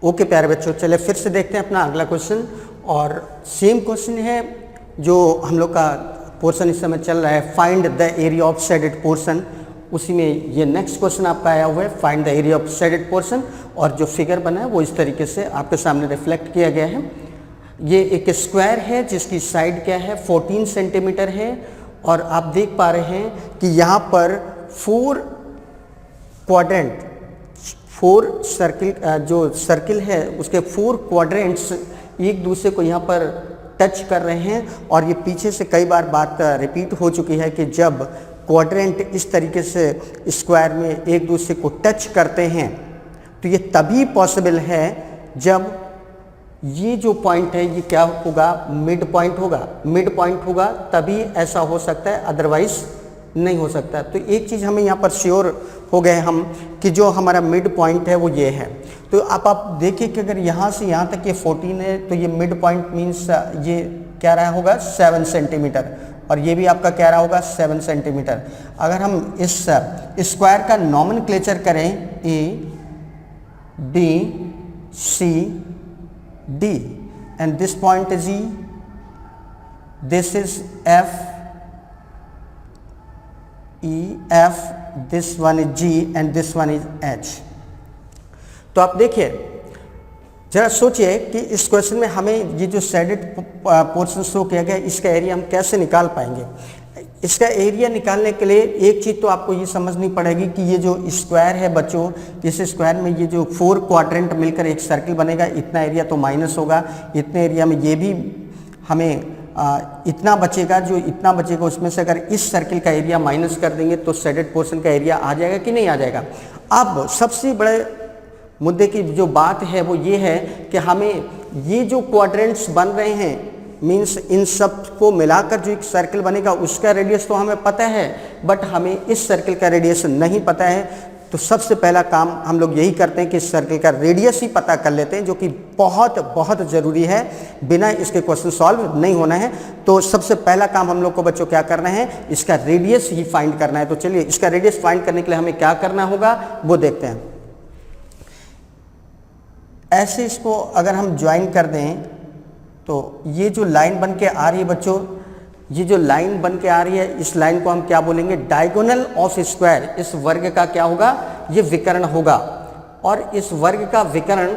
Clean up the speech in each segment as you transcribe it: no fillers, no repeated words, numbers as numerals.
Okay प्यारे बच्चों, चलिए फिर से देखते हैं अपना अगला क्वेश्चन। और सेम क्वेश्चन है जो हम लोग का पोर्शन इस समय चल रहा है, find the area of shaded portion. उसी में ये नेक्स्ट क्वेश्चन आपका आया हुआ है, find the area of shaded portion. और जो फिगर बना है वो इस तरीके से आपके सामने रिफ्लेक्ट किया गया है। ये एक स्क्वायर है जिसकी साइड क्या है 14 सेंटीमीटर है। और आप देख पा रहे हैं कि यहाँ पर 4 क्वाड्रेंट, 4 सर्किल, जो सर्किल है उसके 4 क्वाड्रेंट्स एक दूसरे को यहाँ पर टच कर रहे हैं। और ये पीछे से कई बार बात रिपीट हो चुकी है कि जब क्वाड्रेंट इस तरीके से स्क्वायर में एक दूसरे को टच करते हैं तो ये तभी पॉसिबल है जब ये जो पॉइंट है ये क्या होगा, मिड पॉइंट होगा। मिड पॉइंट होगा तभी ऐसा हो सकता है, अदरवाइज नहीं हो सकता। तो एक चीज़ हमें यहाँ पर श्योर हो गए हम कि जो हमारा मिड पॉइंट है वो ये है। तो आप देखिए कि अगर यहाँ से यहाँ तक ये 14 है तो ये मिड पॉइंट मीन्स ये क्या रहा होगा 7 सेंटीमीटर, और ये भी आपका क्या रहा होगा 7 सेंटीमीटर। अगर हम इस स्क्वायर का नॉमेनक्लेचर करें A B C D and this point is E, this is F E, F, this one is G and this one is H। तो आप देखिए, जरा सोचिए कि इस क्वेश्चन में हमें ये जो शेडेड पोर्शन शो किया गया इसका एरिया हम कैसे निकाल पाएंगे। इसका एरिया निकालने के लिए एक चीज़ तो आपको ये समझनी पड़ेगी कि ये जो स्क्वायर है बच्चों, इस स्क्वायर में ये जो 4 क्वाड्रेंट मिलकर एक सर्किल बनेगा, इतना एरिया तो माइनस होगा। इतने एरिया में ये भी हमें इतना बचेगा, जो इतना बचेगा उसमें से अगर इस सर्किल का एरिया माइनस कर देंगे तो शेडेड पोर्शन का एरिया आ जाएगा कि नहीं आ जाएगा। अब सबसे बड़े मुद्दे की जो बात है वो ये है कि हमें ये जो क्वाड्रेंट्स बन रहे हैं मीन्स इन सब को मिलाकर जो एक सर्किल बनेगा उसका रेडियस तो हमें पता है, बट हमें इस सर्किल का रेडियस नहीं पता है। तो सबसे पहला काम हम लोग यही करते हैं कि इस सर्किल का रेडियस ही पता कर लेते हैं, जो कि बहुत बहुत ज़रूरी है, बिना इसके क्वेश्चन सॉल्व नहीं होना है। तो सबसे पहला काम हम लोग को बच्चों क्या करना है, इसका रेडियस ही फाइंड करना है। तो चलिए इसका रेडियस फाइंड करने के लिए हमें क्या करना होगा वो देखते हैं। ऐसे इसको अगर हम ज्वाइन कर दें तो ये जो लाइन बन के आ रही है बच्चों, ये जो लाइन बन के आ रही है इस लाइन को हम क्या बोलेंगे, डायगोनल ऑफ स्क्वायर। इस वर्ग का क्या होगा, ये विकर्ण होगा। और इस वर्ग का विकर्ण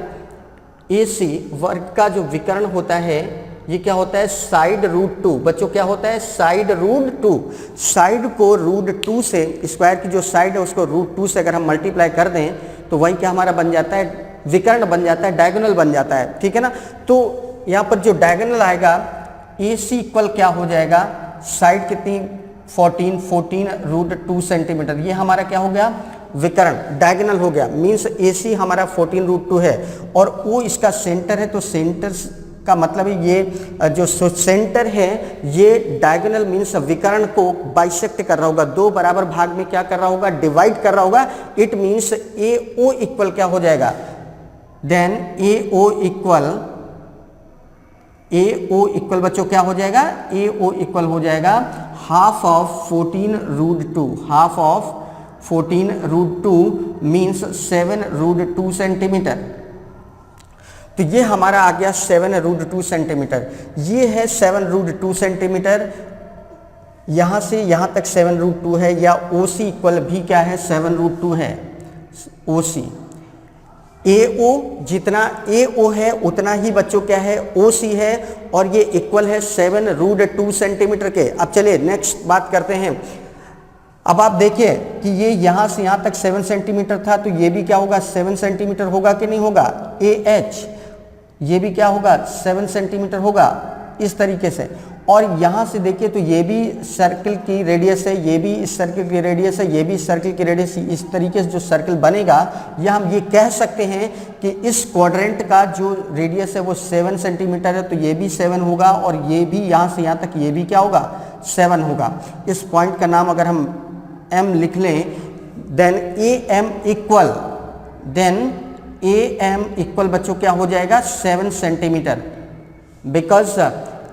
AC वर्ग का जो विकर्ण होता है ये क्या होता है, साइड रूट 2। बच्चों क्या होता है, साइड रूट 2। साइड को रूट 2 से, स्क्वायर की जो साइड है उसको रूट 2 से अगर हम मल्टीप्लाई कर दें तो वही क्या हमारा बन जाता है, विकर्ण बन जाता है, डायगोनल बन जाता है। ठीक है ना। तो यहाँ पर जो डायगोनल आएगा AC इक्वल क्या हो जाएगा, साइड कितनी 14 रूट 2 सेंटीमीटर, ये हमारा क्या हो गया, विकर्ण, डायगोनल हो गया। मीन्स AC हमारा 14 रूट 2 है और O इसका सेंटर है। तो सेंटर का मतलब है ये जो सेंटर है ये डायगोनल मीन्स विकर्ण को बाइसेक्ट कर रहा होगा, 2 बराबर भाग में क्या कर रहा होगा, डिवाइड कर रहा होगा। इट मीन्स AO इक्वल क्या हो जाएगा, देन AO इक्वल बच्चों क्या हो जाएगा, AO इक्वल हो जाएगा half of 14 root 2। Half of 14 root 2 means 7 root 2 centimetre. तो ये हमारा आ गया 7 रूट 2 सेंटीमीटर। ये है 7 रूट 2 सेंटीमीटर। यहाँ से यहाँ तक 7 रूट 2 है, या OC इक्वल भी क्या है, 7 रूट 2 है OC। AO जितना AO है उतना ही बच्चों क्या है, OC है, और ये इक्वल है 7 रूट 2 सेंटीमीटर के। अब चलिए नेक्स्ट बात करते हैं। अब आप देखिए कि ये यहाँ से यहाँ तक 7 सेंटीमीटर था, तो ये भी क्या होगा, 7 सेंटीमीटर होगा कि नहीं होगा। AH ये भी क्या होगा, 7 सेंटीमीटर होगा, इस तरीके से। और यहाँ से देखिए तो ये भी सर्किल की रेडियस है, ये भी इस सर्किल की रेडियस है, ये भी सर्किल की रेडियस। इस तरीके से जो सर्किल बनेगा या हम ये कह सकते हैं कि इस क्वाड्रेंट का जो रेडियस है वो 7 सेंटीमीटर है, तो ये भी 7 होगा, और ये भी यहाँ से यहाँ तक ये भी क्या होगा, 7 होगा। इस पॉइंट का नाम अगर हम M लिख लें, देन AM इक्वल बच्चों क्या हो जाएगा, 7 centimetre. Because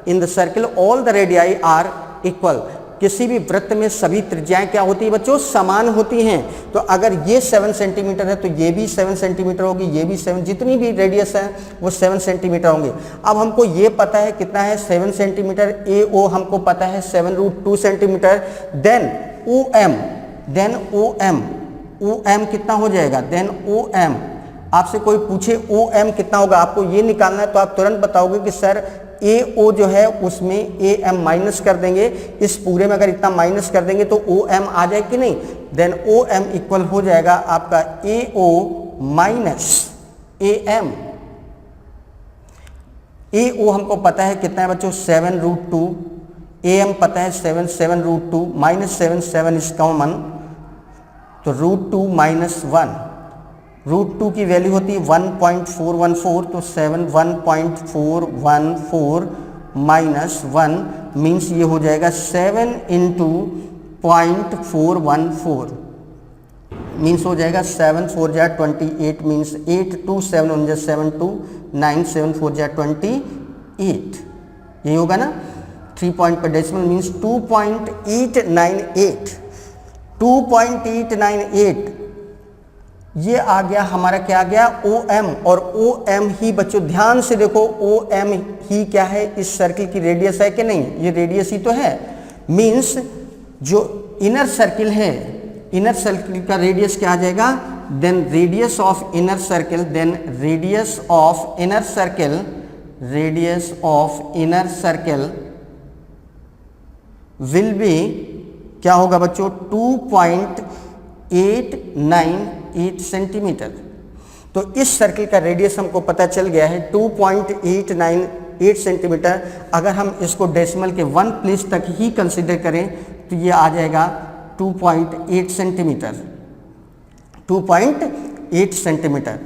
in the circle all the radii are equal, किसी भी वृत्त में सभी त्रिज्याएं क्या होती है बच्चों, समान होती हैं। तो अगर ये 7 सेंटीमीटर है तो ये भी 7 सेंटीमीटर होगी, ये भी 7, जितनी भी रेडियस है वो 7 सेंटीमीटर होंगे। अब हमको ये पता है कितना है 7 सेंटीमीटर, AO हमको पता है 7√2 सेंटीमीटर। देन OM कितना हो जाएगा, देन OM आपसे कोई पूछे OM कितना होगा, आपको ये निकालना है तो आप तुरंत बताओगे कि सर AO जो है उसमें AM माइनस कर देंगे, इस पूरे में अगर इतना माइनस कर देंगे तो OM आ जाए कि नहीं। देन OM इक्वल हो जाएगा आपका AO माइनस AM। AO हमको पता है कितना है बच्चों 7√2, AM पता है 7√2 माइनस 7 इज कॉमन, तो √2 माइनस 1, √2 की वैल्यू होती है 1.414, तो 1.414 माइनस 1 मीन्स ये हो जाएगा 7 इंटू 0.414 मीन्स हो जाएगा 7 4 जा 28 मीन्स 8 2 7 1 जा 7 2 9 7 4 जा 28, यही होगा ना। 3 पॉइंट पर डेसिमल मीन्स 2.898 ये आ गया हमारा, क्या आ गया OM। और OM ही बच्चों ध्यान से देखो, OM ही क्या है, इस सर्किल की रेडियस है कि नहीं, ये रेडियस ही तो है। मीन्स जो इनर सर्किल है, इनर सर्किल का रेडियस क्या आ जाएगा, then radius of inner circle, then radius of inner circle will be क्या होगा बच्चों 2.898 सेंटीमीटर। तो इस सर्किल का रेडियस हमको पता चल गया है 2.898 सेंटीमीटर। अगर हम इसको डेसिमल के 1 प्लेस तक ही कंसीडर करें तो ये आ जाएगा 2.8 सेंटीमीटर, 2.8 सेंटीमीटर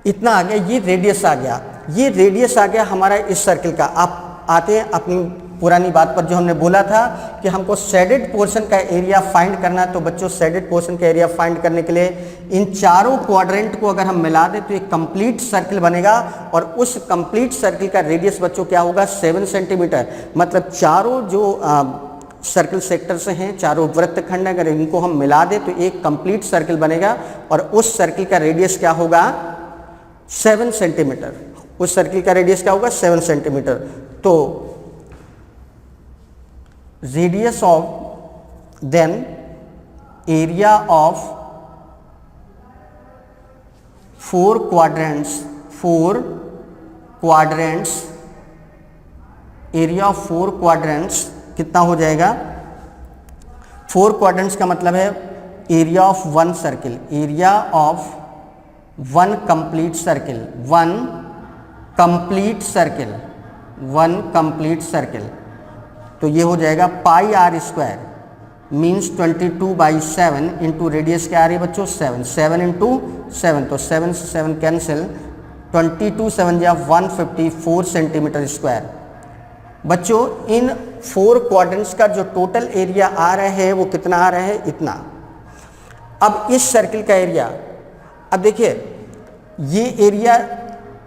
इतना आ गया। ये रेडियस आ गया, ये रेडियस आ गया हमारा इस सर्किल का। आप आते हैं अपनी पुरानी बात पर, जो हमने बोला था कि हमको शेडेड पोर्शन का एरिया फाइंड करना है। तो बच्चों शेडेड पोर्शन का एरिया फाइंड करने के लिए इन चारों क्वाड्रेंट को अगर हम मिला दें तो एक कंप्लीट सर्किल बनेगा, और उस कंप्लीट सर्किल का रेडियस बच्चों क्या होगा 7 सेंटीमीटर। मतलब चारों जो सर्किल सेक्टर्स हैं, चारों वृत्तखंड, अगर इनको हम मिला दें तो एक कंप्लीट सर्किल बनेगा, और उस सर्किल का रेडियस क्या होगा 7 सेंटीमीटर। उस सर्किल का रेडियस क्या होगा 7 सेंटीमीटर। तो radius of then area of 4 quadrants, area of 4 quadrants कितना हो जाएगा। 4 क्वाड्रेंट्स का मतलब है area of 1 circle, area of 1 complete circle, तो ये हो जाएगा pi r square means 22/7 into radius क्या आ रही है बच्चों 7, 7 इंटू 7, तो 7 से 7 कैंसिल, 22 7 या 154 सेंटीमीटर स्क्वायर। बच्चों इन 4 क्वाड्रेंट्स का जो टोटल एरिया आ रहा है वो कितना आ रहा है, इतना। अब इस सर्किल का एरिया, अब देखिए ये एरिया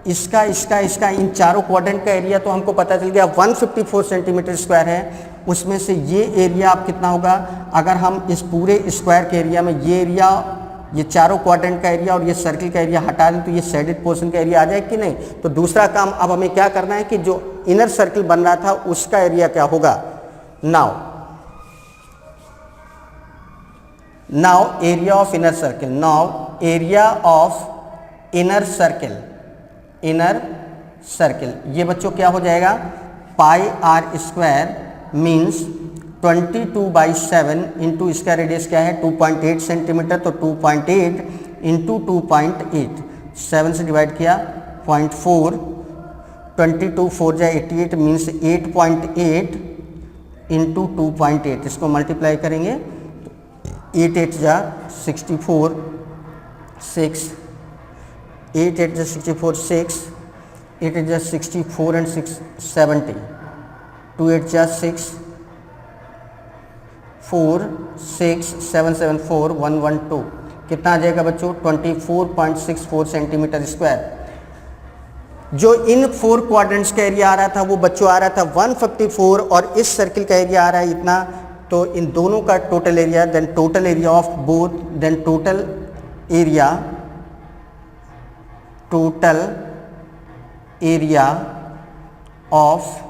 इसका इन चारों क्वाड्रेंट का एरिया तो हमको पता चल गया 154 सेंटीमीटर स्क्वायर है। उसमें से ये एरिया अब कितना होगा, अगर हम इस पूरे स्क्वायर के एरिया में ये एरिया, ये चारों क्वाड्रेंट का एरिया और ये सर्किल का एरिया हटा दें तो ये शेडेड पोर्शन का एरिया आ जाए कि नहीं। तो दूसरा काम अब हमें क्या करना है कि जो इनर सर्किल बन रहा था उसका एरिया क्या होगा। Now area of inner circle, area of inner circle, ये बच्चों क्या हो जाएगा pi r square means 22/7 into इसका रेडियस क्या है 2.8 सेंटीमीटर, तो 2.8 इंटू 2.8, 7 से डिवाइड किया 0.4, 22 4 जा 88 मीन्स 8.8 इंटू 2.8, इसको मल्टीप्लाई करेंगे 8 8 जा 64 6, 8 8 जा 64 6, 8 8 जा 64 and 6 70, 2 8 जा 6 4 6 7 7 4 1 1 2, कितना आ जाएगा बच्चों 24.64 सेंटीमीटर स्क्वायर। जो इन 4 क्वाड्रेंट्स का एरिया आ रहा था वो बच्चों आ रहा था 154 और इस सर्किल का एरिया आ रहा है इतना, तो इन दोनों का total area, then total area of both, then total area of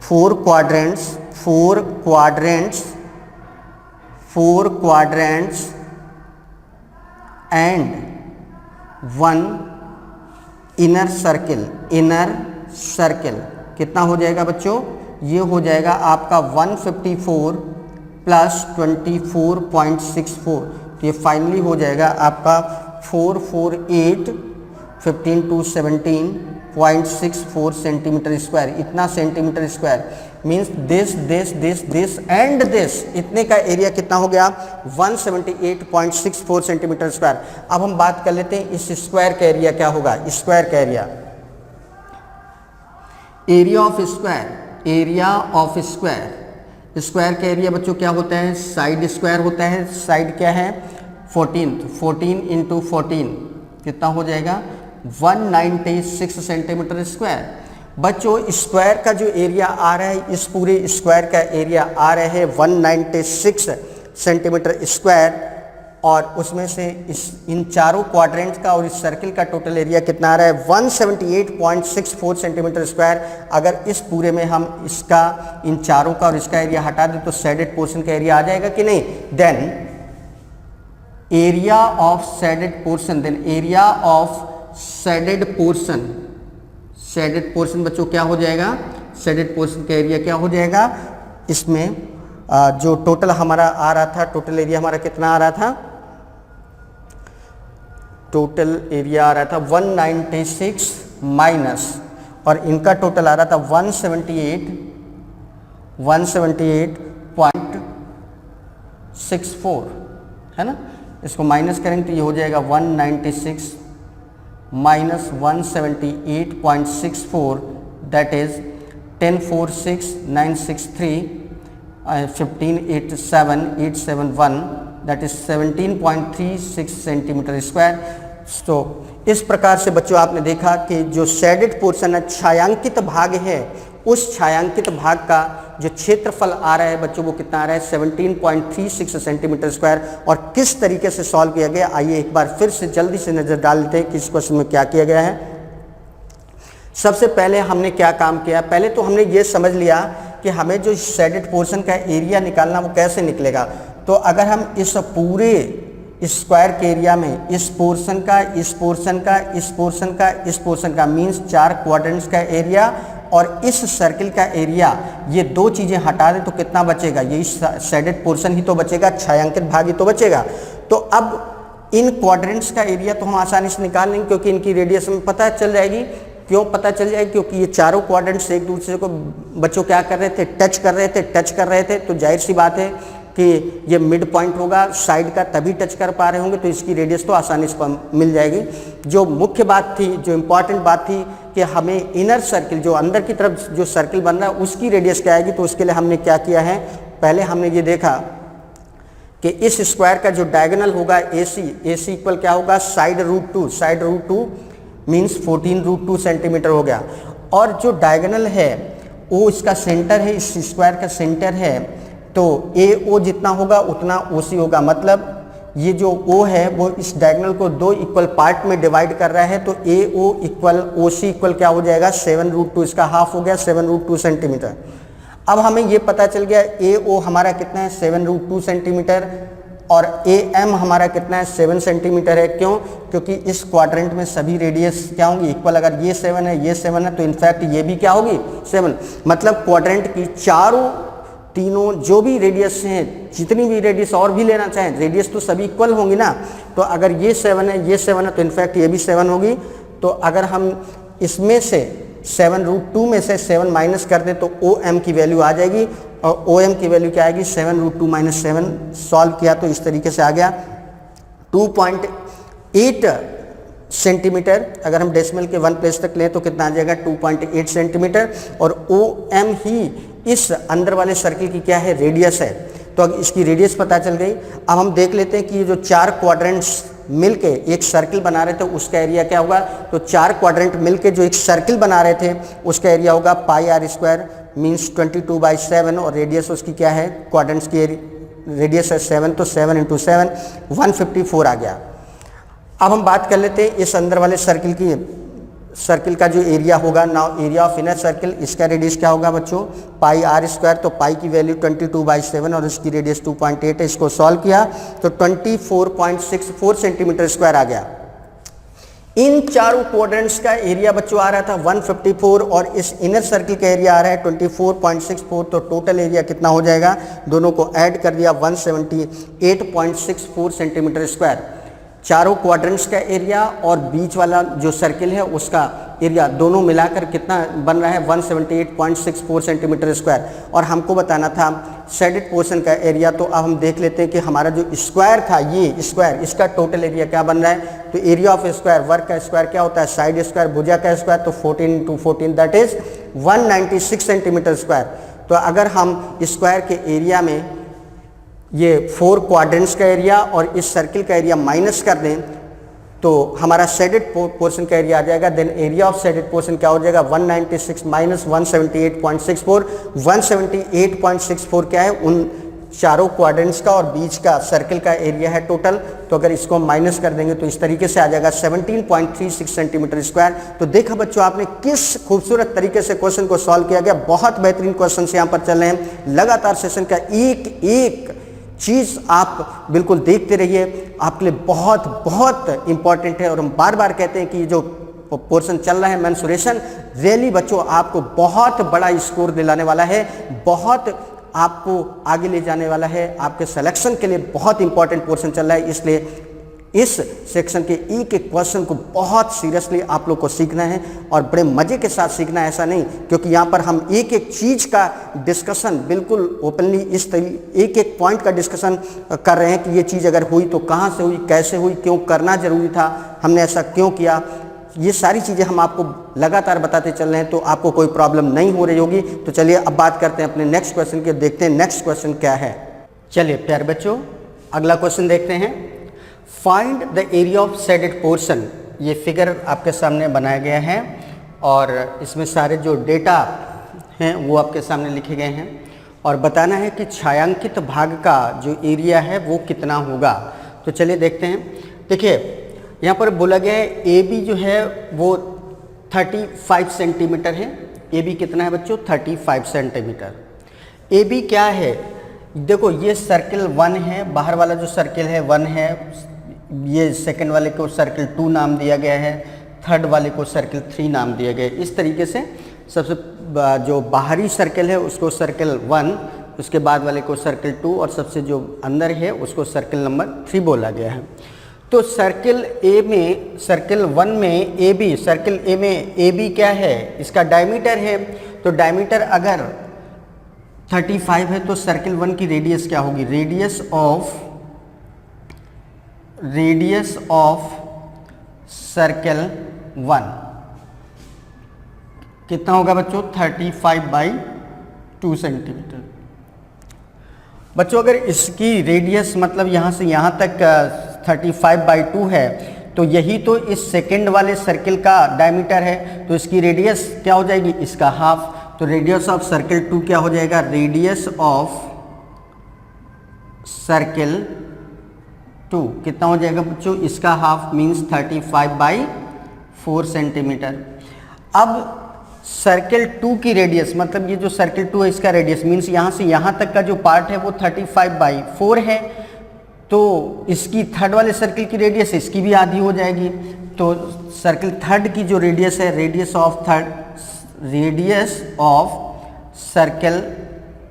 4 quadrants and 1 inner circle कितना हो जाएगा बच्चों, ये हो जाएगा आपका 154 प्लस 24.64, तो ये फाइनली हो जाएगा आपका 448 15 to 17.64 सेंटीमीटर स्क्वायर। इतना centimetre square means this and this, इतने का एरिया कितना हो गया 178.64 सेंटीमीटर स्क्वायर। अब हम बात कर लेते हैं इस स्क्वायर का एरिया क्या होगा। स्क्वायर का एरिया स्क्वायर का एरिया बच्चों क्या होता है, साइड स्क्वायर होता है। साइड क्या है 14 इंटू 14 कितना हो जाएगा 196 सेंटीमीटर स्क्वायर। बच्चों स्क्वायर का जो एरिया आ रहा है, इस पूरे स्क्वायर का एरिया आ रहा है 196 सेंटीमीटर स्क्वायर, और उसमें से इन चारों क्वाड्रेंट का और इस सर्किल का टोटल एरिया कितना आ रहा है 178.64 सेंटीमीटर स्क्वायर। अगर इस पूरे में हम इसका, इन चारों का और इसका एरिया हटा दें तो शेडेड पोर्शन का एरिया आ जाएगा कि नहीं। Then area of shaded portion बच्चों क्या हो जाएगा, शेडेड पोर्शन का एरिया क्या हो जाएगा, इसमें जो टोटल हमारा आ रहा था, टोटल एरिया हमारा कितना आ रहा था, टोटल एरिया आ रहा था 196 माइनस, और इनका टोटल आ रहा था 178.64 है ना। इसको माइनस करेंगे तो ये हो जाएगा 196 minus 178.64 that is 1046,963 15,871 that is 17.36 centimetre square. तो इस प्रकार से बच्चों आपने देखा कि जो शेडेड पोर्शन है, छायांकित भाग है, उस छायांकित भाग का जो क्षेत्रफल आ रहा है बच्चों वो कितना आ रहा है 17.36 सेंटीमीटर स्क्वायर। और किस तरीके से सॉल्व किया गया, आइए एक बार फिर से जल्दी से नज़र डाल लेते हैं कि इस क्वेश्चन में क्या किया गया है। सबसे पहले हमने क्या काम किया, पहले तो हमने ये समझ लिया कि हमें जो शेडेड पोर्शन का एरिया निकालना वो कैसे निकलेगा। तो अगर हम इस पूरे स्क्वायर के एरिया में इस पोर्शन का, इस पोर्शन का, इस पोर्शन का, इस पोर्शन का मीन्स 4 क्वाड्रेंट्स का एरिया और इस सर्किल का एरिया, ये 2 चीज़ें हटा दें तो कितना बचेगा, ये शेडेड पोर्शन ही तो बचेगा, छायांकित भाग ही तो बचेगा। तो अब इन क्वाड्रेंट्स का एरिया तो हम आसानी से निकाल लेंगे क्योंकि इनकी रेडियस में पता चल जाएगी। क्यों पता चल जाएगी, क्योंकि ये चारों क्वाड्रेंट्स एक दूसरे को बच्चों क्या कर रहे थे, टच कर रहे थे। तो जाहिर सी बात है कि ये मिड पॉइंट होगा साइड का, तभी टच कर पा रहे होंगे, तो इसकी रेडियस तो आसानी से मिल जाएगी। जो मुख्य बात थी, जो इम्पॉर्टेंट बात थी कि हमें इनर सर्किल, जो अंदर की तरफ जो सर्किल बन रहा है उसकी रेडियस क्या आएगी। तो उसके लिए हमने क्या किया है, पहले हमने ये देखा कि इस स्क्वायर का जो डायगोनल होगा AC इक्वल क्या होगा side root two means 14√2 centimetre हो गया। और जो डायगोनल है वो इसका सेंटर है, इस स्क्वायर का सेंटर है, तो AO जितना होगा उतना OC होगा। मतलब ये जो O है वो इस डायगोनल को 2 इक्वल पार्ट में डिवाइड कर रहा है, तो AO इक्वल OC इक्वल क्या हो जाएगा 7√2, इसका हाफ हो गया 7√2 सेंटीमीटर। अब हमें ये पता चल गया AO हमारा कितना है 7√2 सेंटीमीटर और AM हमारा कितना है 7 सेंटीमीटर है। क्यों? क्योंकि इस क्वाड्रेंट में सभी रेडियस क्या होंगी इक्वल। अगर ये 7 है, ये 7 है, तो इनफैक्ट ये भी क्या होगी 7। मतलब क्वाड्रेंट की तीनों जो भी रेडियस हैं, जितनी भी रेडियस और भी लेना चाहें, रेडियस तो सभी इक्वल होंगी ना। तो अगर ये 7 है, ये 7 है, तो इनफैक्ट ये भी 7 होगी। तो अगर हम इसमें से 7√2 में से 7 माइनस कर दें तो OM की वैल्यू आ जाएगी, और OM की वैल्यू क्या आएगी 7√2 माइनस 7। सॉल्व किया तो इस तरीके से आ गया 2.8 सेंटीमीटर। अगर हम डेसिमल के 1 प्लेस तक लें तो कितना आ जाएगा 2.8 सेंटीमीटर। और OM ही इस अंदर वाले सर्किल की क्या है रेडियस है। तो अब इसकी रेडियस पता चल गई। अब हम देख लेते हैं कि ये जो 4 क्वाड्रेंट्स मिलके एक सर्किल बना रहे थे उसका एरिया क्या होगा, तो 4 क्वाड्रेंट मिलके जो एक सर्किल बना रहे थे उसका एरिया होगा पाई आर स्क्वायर मीन्स 22/7 और रेडियस उसकी क्या है, क्वाड्रेंट्स की रेडियस है 7 तो 7 × 7 154 आ गया। अब हम बात कर लेते हैं इस अंदर वाले सर्किल का जो एरिया होगा। Now area of inner circle, इसका रेडियस क्या होगा बच्चों, पाई आर स्क्वायर, तो पाई की वैल्यू 22/7 और इसकी रेडियस 2.8 है। इसको सॉल्व किया तो 24.64 सेंटीमीटर स्क्वायर आ गया। इन चारों क्वाड्रेंट्स का एरिया बच्चों आ रहा था 154 और इस इनर सर्किल का एरिया आ रहा है 24.64, तो टोटल एरिया कितना हो जाएगा, दोनों को ऐड कर दिया 178.64 सेंटीमीटर स्क्वायर। चारों क्वाड्रेंट्स का एरिया और बीच वाला जो सर्किल है उसका एरिया दोनों मिलाकर कितना बन रहा है 178.64 सेंटीमीटर स्क्वायर। और हमको बताना था शेडेड पोर्शन का एरिया, तो अब हम देख लेते हैं कि हमारा जो स्क्वायर था ये स्क्वायर, इसका टोटल एरिया क्या बन रहा है, तो एरिया ऑफ स्क्वायर, वर्ग का स्क्वायर क्या होता है, साइड स्क्वायर, भुजा का स्क्वायर, तो 14 × 14 दैट इज 196 सेंटीमीटर स्क्वायर। तो अगर हम स्क्वायर के एरिया में ये 4 क्वाड्रेंट्स का एरिया और इस सर्किल का एरिया माइनस कर दें तो हमारा शेडेड पोर्शन का एरिया आ जाएगा। Then area of shaded portion क्या हो जाएगा, 196 माइनस 178.64, 178.64 क्या है, उन चारों क्वाड्रेंट्स का और बीच का सर्किल का एरिया है टोटल। तो अगर इसको हम माइनस कर देंगे तो इस तरीके से आ जाएगा 17.36 सेंटीमीटर स्क्वायर। तो देखा बच्चों आपने किस खूबसूरत तरीके से क्वेश्चन को सॉल्व किया गया। बहुत बेहतरीन क्वेश्चन यहाँ पर चल रहे हैं। लगातार सेशन का एक एक चीज़ आप बिल्कुल देखते रहिए, आपके लिए बहुत बहुत इंपॉर्टेंट है। और हम बार बार कहते हैं कि जो पोर्शन चल रहा है मेंसुरेशन, रियली बच्चों आपको बहुत बड़ा स्कोर दिलाने वाला है, बहुत आपको आगे ले जाने वाला है, आपके सिलेक्शन के लिए बहुत इंपॉर्टेंट पोर्शन चल रहा है। इसलिए इस सेक्शन के एक एक क्वेश्चन को बहुत सीरियसली आप लोग को सीखना है और बड़े मज़े के साथ सीखना है, ऐसा नहीं, क्योंकि यहाँ पर हम एक एक चीज़ का डिस्कशन बिल्कुल ओपनली एक एक पॉइंट का डिस्कशन कर रहे हैं कि ये चीज़ अगर हुई तो कहाँ से हुई, कैसे हुई, क्यों करना ज़रूरी था, हमने ऐसा क्यों किया, ये सारी चीज़ें हम आपको लगातार बताते चल रहे हैं, तो आपको कोई प्रॉब्लम नहीं हो रही होगी। तो चलिए अब बात करते हैं अपने नेक्स्ट क्वेश्चन के, देखते हैं नेक्स्ट क्वेश्चन क्या है। चलिए प्यारे बच्चों अगला क्वेश्चन देखते हैं। Find the area of shaded portion. ये फिगर आपके सामने बनाया गया है और इसमें सारे जो डेटा हैं वो आपके सामने लिखे गए हैं और बताना है कि छायांकित भाग का जो एरिया है वो कितना होगा। तो चलिए देखते हैं। देखिए यहाँ पर बोला गया है ए बी जो है वो 35 सेंटीमीटर है। ए बी कितना है बच्चों, 35 सेंटीमीटर। ए बी क्या है, देखो ये सर्किल 1 है, बाहर वाला जो सर्किल है 1 है, ये सेकंड वाले को सर्किल 2 नाम दिया गया है, थर्ड वाले को सर्किल 3 नाम दिया गया है। इस तरीके से सबसे जो बाहरी सर्किल है उसको सर्किल 1, उसके बाद वाले को सर्किल 2 और सबसे जो अंदर है उसको सर्किल नंबर 3 बोला गया है। तो सर्किल ए में, सर्किल 1 में ए बी, सर्किल ए में ए बी क्या है, इसका डायमीटर है। तो डायमीटर अगर 35 है तो सर्किल 1 की रेडियस क्या होगी, रेडियस ऑफ सर्किल 1 कितना होगा बच्चों, 35/2 सेंटीमीटर। बच्चों अगर इसकी रेडियस मतलब यहाँ से यहाँ तक 35/2 है तो यही तो इस सेकंड वाले सर्किल का डायमीटर है, तो इसकी रेडियस क्या हो जाएगी, इसका हाफ। तो रेडियस ऑफ सर्किल 2 क्या हो जाएगा, रेडियस ऑफ सर्किल 2 कितना हो जाएगा बच्चों, इसका हाफ मीन्स 35/4 सेंटीमीटर। अब सर्किल 2 की रेडियस मतलब ये जो सर्किल 2 है इसका रेडियस मीन्स यहाँ से यहाँ तक का जो पार्ट है वो 35/4 है, तो इसकी थर्ड वाले सर्किल की रेडियस इसकी भी आधी हो जाएगी। तो सर्किल थर्ड की जो रेडियस है, रेडियस ऑफ सर्किल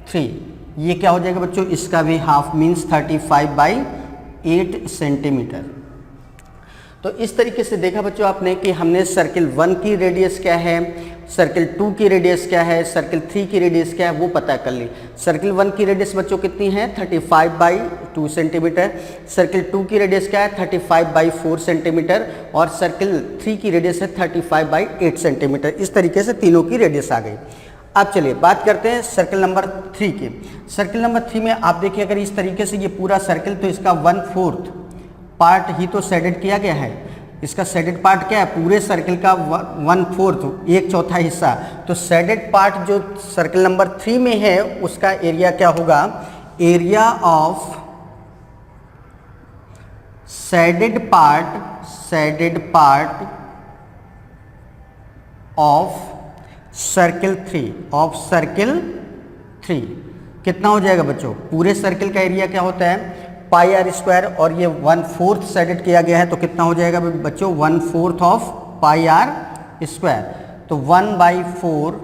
3 ये क्या हो जाएगा बच्चों, इसका भी हाफ मीन्स 35/8 सेंटीमीटर। तो इस तरीके से देखा बच्चों आपने कि हमने सर्किल 1 की रेडियस क्या है, सर्किल 2 की रेडियस क्या है, सर्किल 3 की रेडियस क्या है वो पता कर ली। सर्किल 1 की रेडियस बच्चों कितनी है, 35/2 सेंटीमीटर। सर्किल 2 की रेडियस क्या है, 35/4 सेंटीमीटर और सर्किल 3 की रेडियस है 35/8 सेंटीमीटर। इस तरीके से तीनों की रेडियस आ गई। अब चलिए बात करते हैं सर्किल नंबर 3 की। सर्किल नंबर 3 में आप देखिए अगर इस तरीके से ये पूरा सर्किल, तो इसका 1/4 पार्ट ही तो शेडेड किया गया है। इसका शेडेड पार्ट क्या है, पूरे सर्किल का 1/4 एक चौथा हिस्सा। तो शेडेड पार्ट जो सर्किल नंबर 3 में है उसका एरिया क्या होगा, area of shaded part of circle 3 कितना हो जाएगा बच्चों, पूरे सर्किल का एरिया क्या होता है पाई आर स्क्वायर, और ये 1/4 शेडेड किया गया है तो कितना हो जाएगा बच्चों 1/4 ऑफ पाई आर स्क्वायर। तो 1/4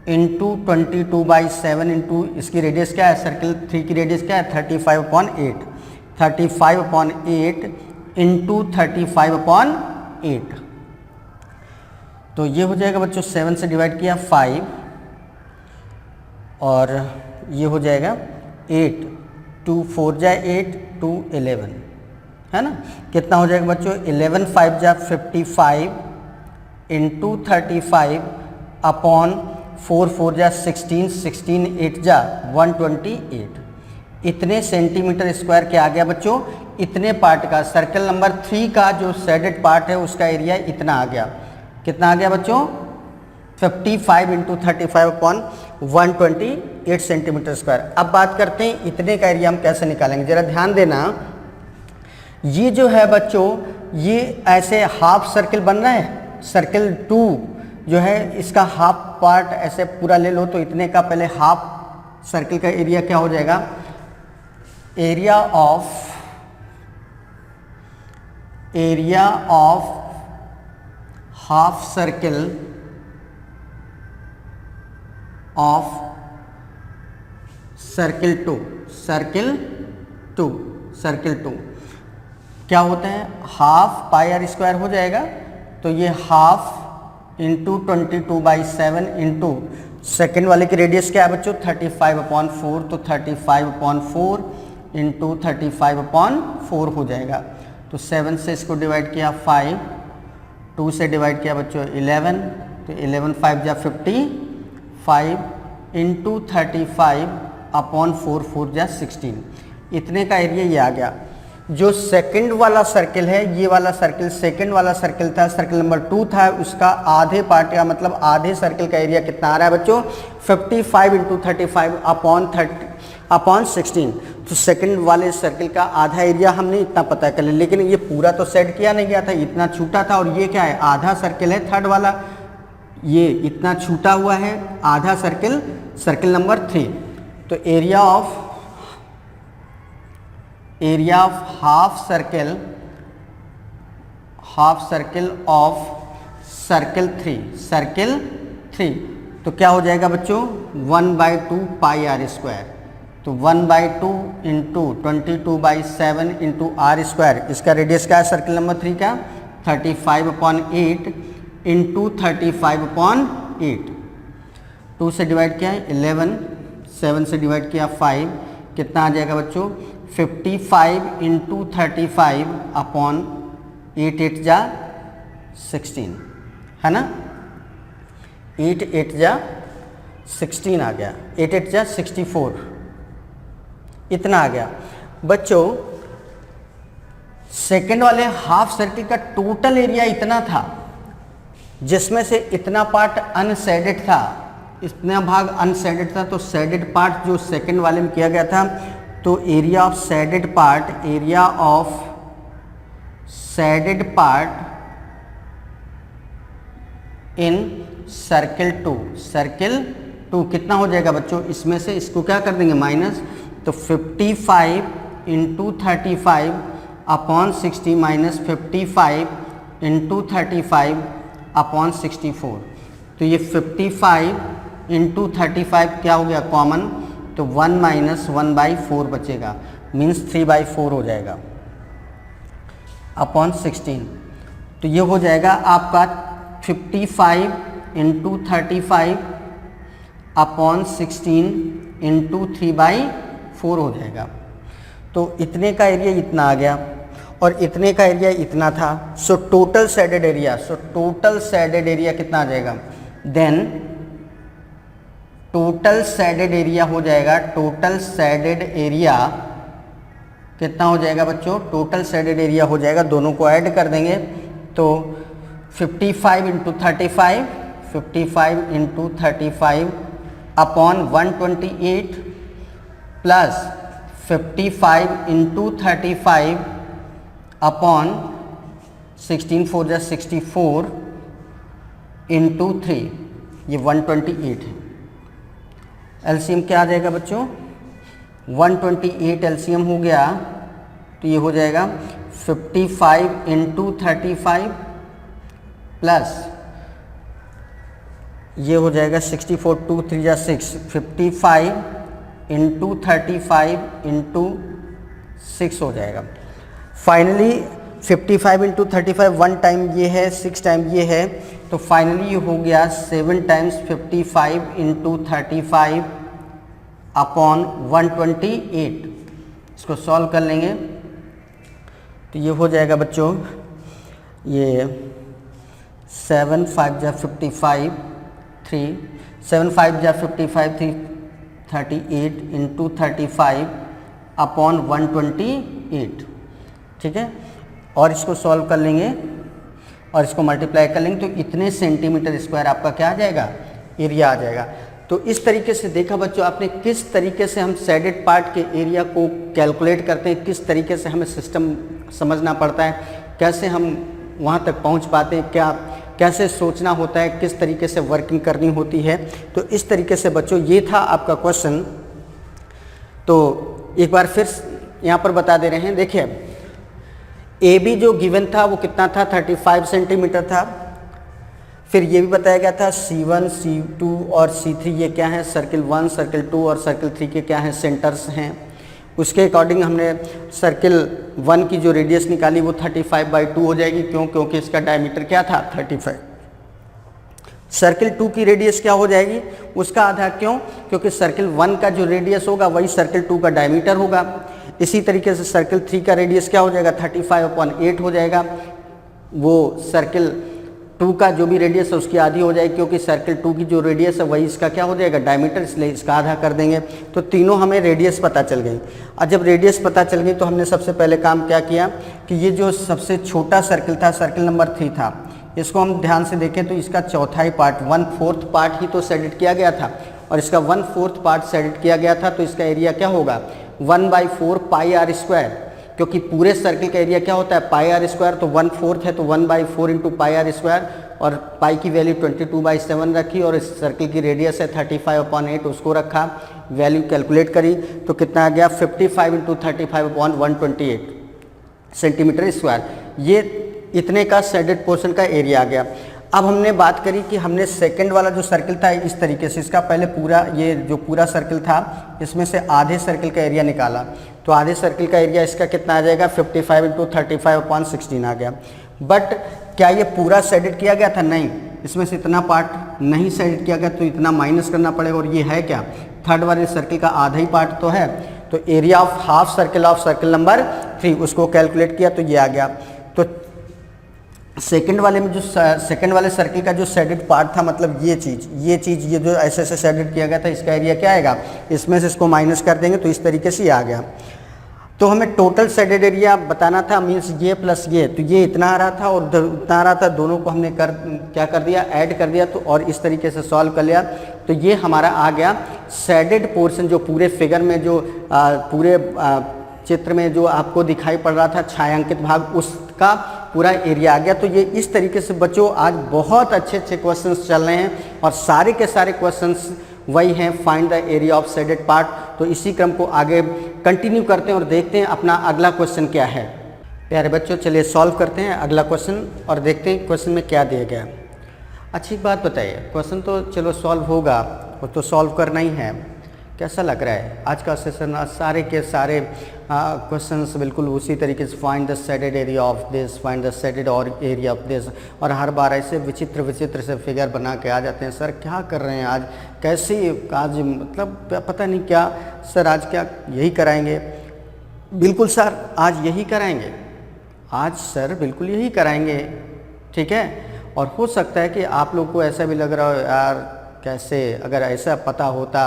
इंटू 22/7 इंटू इसकी रेडियस क्या है, सर्किल 3 की रेडियस क्या है 35/8, 35/8 इंटू 35/8। तो ये हो जाएगा बच्चों 7 से डिवाइड किया 5, और ये हो जाएगा 8, 2 4 जा 8, 2 11, है ना। कितना हो जाएगा बच्चों 11 5 जा 55 इंटू 35 अपॉन 4 4 जा 16, 16 8 जा 128। इतने सेंटीमीटर स्क्वायर क्या आ गया बच्चों, इतने पार्ट का सर्कल नंबर 3 का जो शेडेड पार्ट है उसका एरिया इतना आ गया। कितना आ गया बच्चों 55 इंटू 35 अपॉन 128 सेंटीमीटर स्क्वायर। अब बात करते हैं इतने का एरिया हम कैसे निकालेंगे, जरा ध्यान देना। ये जो है बच्चों ये ऐसे हाफ सर्किल बन रहा है, सर्किल 2 जो है इसका हाफ पार्ट ऐसे पूरा ले लो, तो इतने का पहले हाफ सर्किल का एरिया क्या हो जाएगा, area of half circle of circle 2 क्या होता है, हाफ पाई आर स्क्वायर हो जाएगा। तो ये हाफ इंटू 22/7 इंटू सेकेंड वाले की रेडियस क्या है बच्चों 35/4, तो 35/4 इंटू 35/4 हो जाएगा। तो 7 से इसको डिवाइड किया 5, 2 से डिवाइड किया बच्चों 11, तो 11 5 जा 55 इंटू 35 अपॉन 4 4 जा 16। इतने का एरिया ये आ गया। जो सेकंड वाला सर्किल है, ये वाला सर्किल सेकंड वाला सर्किल था, सर्किल नंबर 2 था, उसका आधे पार्ट का मतलब आधे सर्किल का एरिया कितना आ रहा है बच्चों 55 इंटू 35 अपॉन 16। तो सेकंड वाले सर्किल का आधा एरिया हमने इतना पता कर लिया, लेकिन ये पूरा तो सेट किया नहीं गया था, इतना छूटा था। और ये क्या है, आधा सर्किल है थर्ड वाला, ये इतना छूटा हुआ है आधा सर्किल, सर्किल नंबर 3। तो area of half circle of circle 3 तो क्या हो जाएगा बच्चों 1/2 पाई आर स्क्वायर। तो 1/2 इंटू 22/7 इंटू आर स्क्वायर, इसका रेडियस क्या है सर्किल नंबर 3 का 35/8 इंटू 35/8। 2 से डिवाइड किया 11, 7 से डिवाइड किया 5, कितना आ जाएगा बच्चों 55 इंटू 35 अपॉन 8 8 जा 16, है ना। 8 8 जा 16 आ गया, 8 8 जा 64, इतना आ गया बच्चों। सेकंड वाले हाफ सर्किल का टोटल एरिया इतना था, जिसमें से इतना पार्ट अनशेडेड था, इतना भाग अनशेडेड था। तो शेडेड पार्ट जो सेकंड वाले में किया गया था, तो area of shaded part in circle 2 कितना हो जाएगा बच्चों, इसमें से इसको क्या कर देंगे माइनस, तो 55 into 35 upon 60 minus 55 into 35 upon 64। तो ये 55 इंटू 35 क्या हो गया कॉमन, तो 1 माइनस 1/4 बचेगा, मीन्स 3/4 हो जाएगा अपॉन 16। तो ये हो जाएगा आपका 55 इंटू 35 अपॉन 16 इंटू 3/4 हो जाएगा। तो इतने का एरिया इतना आ गया और इतने का एरिया इतना था। सो टोटल शेडेड एरिया कितना आ जाएगा, देन टोटल शेडेड एरिया हो जाएगा, टोटल शेडेड एरिया कितना हो जाएगा बच्चों, टोटल शेडेड एरिया हो जाएगा, दोनों को ऐड कर देंगे तो 55 into 35, 55 into 35 upon 128 plus 55 into 35 upon 16 4 जा 64 इंटू 3, ये 128 है। एलसीएम क्या आ जाएगा बच्चों, 128 एलसीएम हो गया तो ये हो जाएगा 55 इंटू 35 प्लस ये हो जाएगा 64 2 3 जा 6, 55 इंटू 35 इंटू 6 हो जाएगा। फाइनली 55 इंटू 35 1 टाइम ये है, 6 टाइम ये है, तो फाइनली ये हो गया 7 टाइम्स 55 इंटू 35 अपॉन 128। इसको सॉल्व कर लेंगे तो ये हो जाएगा बच्चों, ये 7 5 जा 55 3, 7 5 जा 55 3 38 इंटू 35 अपॉन 128, ठीक है। और इसको सॉल्व कर लेंगे और इसको मल्टीप्लाई कर लेंगे तो इतने सेंटीमीटर स्क्वायर आपका क्या आ जाएगा, एरिया आ जाएगा। तो इस तरीके से देखा बच्चों आपने किस तरीके से हम शेडेड पार्ट के एरिया को कैलकुलेट करते हैं, किस तरीके से हमें सिस्टम समझना पड़ता है, कैसे हम वहाँ तक पहुँच पाते हैं, क्या कैसे सोचना होता है, किस तरीके से वर्किंग करनी होती है। तो इस तरीके से बच्चों ये था आपका क्वेश्चन। तो एक बार फिर यहाँ पर बता दे रहे हैं, देखिए ए बी जो गिवन था वो कितना था, 35 सेंटीमीटर था। फिर ये भी बताया गया था C1 C2 और C3 ये क्या है, सर्किल 1 सर्किल 2 और सर्किल 3 के क्या हैं, सेंटर्स हैं। उसके अकॉर्डिंग हमने सर्किल 1 की जो रेडियस निकाली वो 35/2 हो जाएगी, क्यों, क्योंकि इसका डायमीटर क्या था 35। सर्किल 2 की रेडियस क्या हो जाएगी, उसका आधा, क्यों, क्योंकि सर्किल 1 का जो रेडियस होगा वही सर्किल 2 का डायमीटर होगा। इसी तरीके से सर्किल 3 का रेडियस क्या हो जाएगा, 35/8 हो जाएगा, वो सर्किल 2 का जो भी रेडियस है उसकी आधी हो जाएगी, क्योंकि सर्किल 2 की जो रेडियस है वही इसका क्या हो जाएगा, डायमीटर, इसलिए इसका आधा कर देंगे। तो तीनों हमें रेडियस पता चल गई। और जब रेडियस पता चल गई तो हमने सबसे पहले काम क्या किया कि ये जो सबसे छोटा सर्किल था, सर्किल नंबर 3 था, इसको हम ध्यान से देखें तो इसका चौथाई पार्ट 1/4 पार्ट ही तो शेडेड किया गया था, और इसका 1/4 पार्ट शेडेड किया गया था, तो इसका एरिया क्या होगा 1/4 पाई आर स्क्वायर, क्योंकि पूरे सर्किल का एरिया क्या होता है पाई आर स्क्वायर, तो 1/4 है तो 1/4 इंटू पाई आर स्क्वायर, और पाई की वैल्यू 22/7 रखी, और इस सर्किल की रेडियस है 35/8 उसको रखा, वैल्यू कैलकुलेट करी तो कितना आ गया 55 इंटू 35/128 सेंटीमीटर स्क्वायर। ये इतने का शेडेड पोर्शन का एरिया आ गया। अब हमने बात करी कि हमने सेकंड वाला जो सर्किल था इस तरीके से, इसका पहले पूरा ये जो पूरा सर्किल था इसमें से आधे सर्किल का एरिया निकाला, तो आधे सर्किल का एरिया इसका कितना आ जाएगा 55 इंटू 35/16 आ गया। बट क्या ये पूरा शेडेड किया गया था, नहीं, इसमें से इतना पार्ट नहीं शेडेड किया गया, तो इतना माइनस करना पड़ेगा, और ये है क्या थर्ड वाले सर्किल का आधा ही पार्ट तो है, तो area of half circle number 3 उसको कैलकुलेट किया तो ये आ गया। तो सेकंड वाले में जो सेकंड वाले सर्किल का जो शेडेड पार्ट था, मतलब ये चीज़ ये जो ऐसे ऐसे शेडेड किया गया था, इसका एरिया क्या आएगा, इसमें से इसको माइनस कर देंगे तो इस तरीके से ये आ गया। तो हमें टोटल शेडेड एरिया बताना था, मीन्स ये प्लस ये, तो ये इतना आ रहा था और उतना आ रहा था, दोनों को हमने क्या कर दिया, ऐड कर दिया, तो और इस तरीके से सॉल्व कर लिया, तो ये हमारा आ गया शेडेड पोर्शन, जो पूरे फिगर में जो पूरे चित्र में जो आपको दिखाई पड़ रहा था छायांकित भाग, उसका पूरा एरिया आ गया। तो ये इस तरीके से बच्चों आज बहुत अच्छे अच्छे क्वेश्चंस चल रहे हैं, और सारे के सारे क्वेश्चंस वही हैं, find the area of shaded part. तो इसी क्रम को आगे कंटिन्यू करते हैं और देखते हैं अपना अगला क्वेश्चन क्या है। प्यारे बच्चों चलिए सॉल्व करते हैं अगला क्वेश्चन और देखते हैं क्वेश्चन में क्या दिया गया। अच्छी बात बताइए, क्वेश्चन तो चलो सॉल्व होगा, वो तो सॉल्व करना ही है। कैसा लग रहा है आज का सेशन? सारे के सारे क्वेश्चंस बिल्कुल उसी तरीके से, find the shaded area of this, find the shaded और एरिया ऑफ दिस, और हर बार ऐसे विचित्र विचित्र से फिगर बना के आ जाते हैं। सर क्या कर रहे हैं आज, कैसे आज, मतलब पता नहीं क्या सर, आज क्या यही कराएंगे? बिल्कुल सर आज यही कराएंगे, आज सर बिल्कुल यही कराएंगे, ठीक है। और हो सकता है कि आप लोग को ऐसा भी लग रहा हो यार कैसे, अगर ऐसा पता होता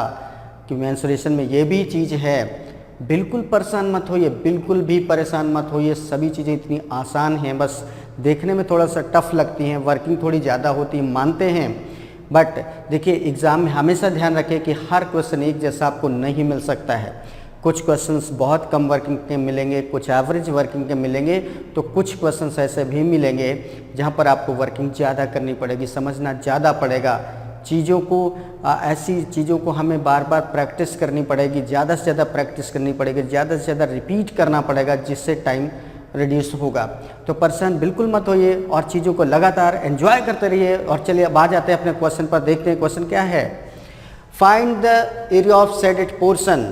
कि मेंस्ट्रुएशन में ये भी चीज़ है बिल्कुल परेशान मत होइए, बिल्कुल भी परेशान मत होइए, सभी चीज़ें इतनी आसान हैं, बस देखने में थोड़ा सा टफ लगती हैं, वर्किंग थोड़ी ज़्यादा होती है, मानते हैं। बट देखिए एग्ज़ाम में हमेशा ध्यान रखें कि हर क्वेश्चन एक जैसा आपको नहीं मिल सकता है। कुछ क्वेश्चंस बहुत कम वर्किंग के मिलेंगे, कुछ एवरेज वर्किंग के मिलेंगे, तो कुछ क्वेश्चंस ऐसे भी मिलेंगे जहाँ पर आपको वर्किंग ज़्यादा करनी पड़ेगी, समझना ज़्यादा पड़ेगा चीज़ों को। ऐसी चीज़ों को हमें बार बार प्रैक्टिस करनी पड़ेगी, ज़्यादा से ज़्यादा प्रैक्टिस करनी पड़ेगी, ज़्यादा से ज़्यादा रिपीट करना पड़ेगा, जिससे टाइम रिड्यूस होगा। तो परेशान बिल्कुल मत होइए और चीज़ों को लगातार एंजॉय करते रहिए। और चलिए अब आ जाते हैं अपने क्वेश्चन पर, देखते हैं क्वेश्चन क्या है। Find the area of shaded portion.